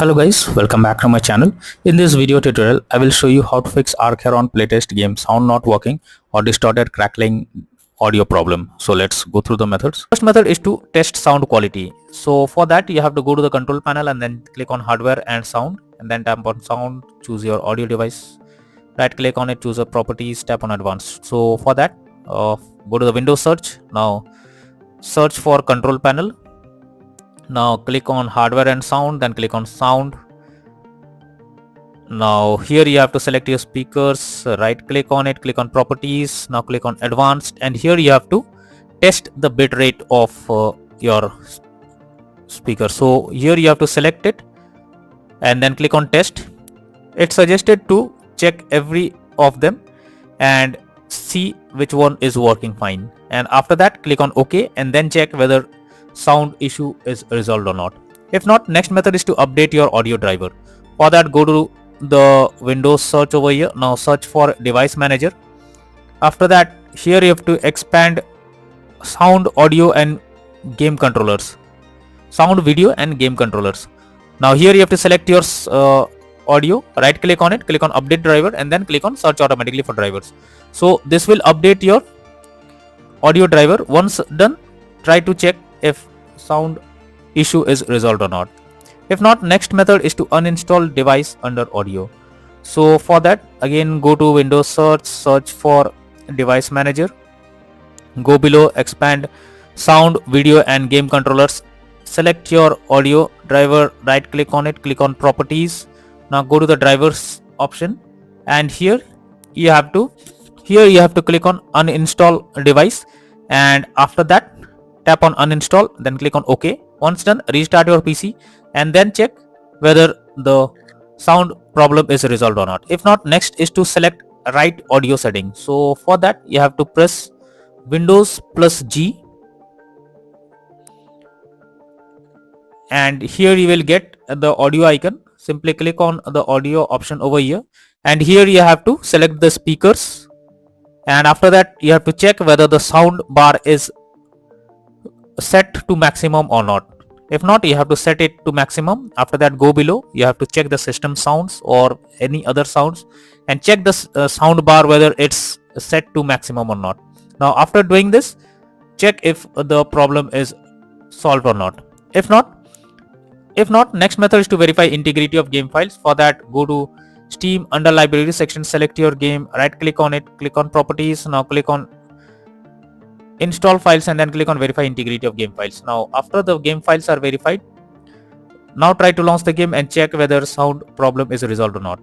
Hello guys, welcome back to my channel. In this video tutorial, I will show you how to fix Arkheron Playtest game sound not working or distorted crackling audio problem. So let's go through the methods. First method is to test sound quality. So for that you have to go to the control panel and then click on hardware and sound and then tap on sound, choose your audio device. Right click on it, choose a properties, tap on advanced. So for that go to the Windows search. Now search for control panel. Now click on hardware and sound, then click on sound. Now here you have to select your speakers, right click on it, click on properties, now click on advanced, and here you have to test the bit rate of your speaker. So here you have to select it and then click on test. It's suggested to check every of them and see which one is working fine, and after that click on OK and then check whether sound issue is resolved or not. If not, next method is to update your audio driver. For that, go to the Windows search over here. Now search for device manager. After that, here you have to expand sound, audio and game controllers, sound, video and game controllers. Now here you have to select your audio, right click on it, click on update driver and then click on search automatically for drivers. So this will update your audio driver. Once done, try to check if sound issue is resolved or not. If not, next method is to uninstall device under audio. So for that, again go to Windows search, search for device manager, go below expand sound, video and game controllers, select your audio driver, right click on it, click on properties. Now go to the drivers option and here you have to click on uninstall device, and after that tap on uninstall, then click on OK. Once done, restart your PC and then check whether the sound problem is resolved or not. If not, next is to select right audio setting. So for that you have to press Windows plus G and here you will get the audio icon. Simply click on the audio option over here and here you have to select the speakers, and after that you have to check whether the sound bar is set to maximum or not. If not, you have to set it to maximum. After that, go below, you have to check the system sounds or any other sounds and check the sound bar whether it's set to maximum or not. Now after doing this, check if the problem is solved or not. If not, next method is to verify integrity of game files. For that, go to Steam, under library section, select your game, right click on it, click on properties. Now click on install files and then click on verify integrity of game files. Now after the game files are verified, now try to launch the game and check whether sound problem is resolved or not.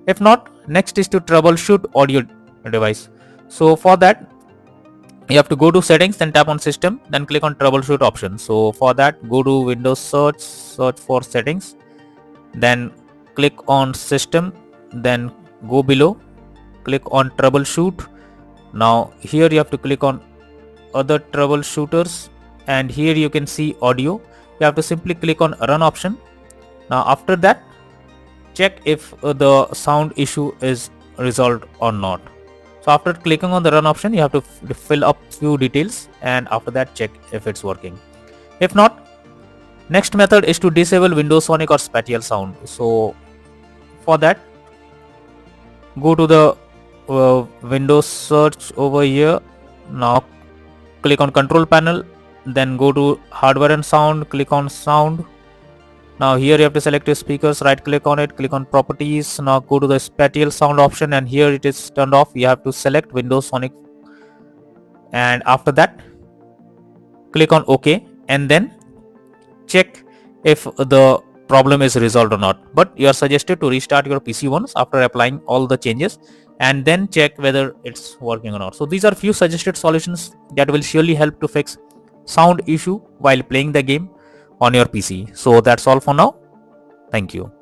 If not, next is to troubleshoot audio device. So for that you have to go to settings, then tap on system, then click on troubleshoot option. So for that, go to Windows search, search for settings, then click on system, then go below, click on troubleshoot. Now here you have to click on other troubleshooters and here you can see audio. You have to simply click on run option. Now after that, check if the sound issue is resolved or not. So after clicking on the run option, you have to fill up few details and after that check if it's working. If not, next method is to disable Windows Sonic or spatial sound. So for that, go to the Windows search over here. Now click on control panel, then go to hardware and sound, click on sound. Now here you have to select your speakers, right click on it, click on properties. Now go to the spatial sound option and here it is turned off. You have to select Windows Sonic and after that click on OK and then check if the problem is resolved or not. But you are suggested to restart your PC once after applying all the changes and then check whether it's working or not. So these are few suggested solutions that will surely help to fix sound issue while playing the game on your PC. So that's all for now. Thank you.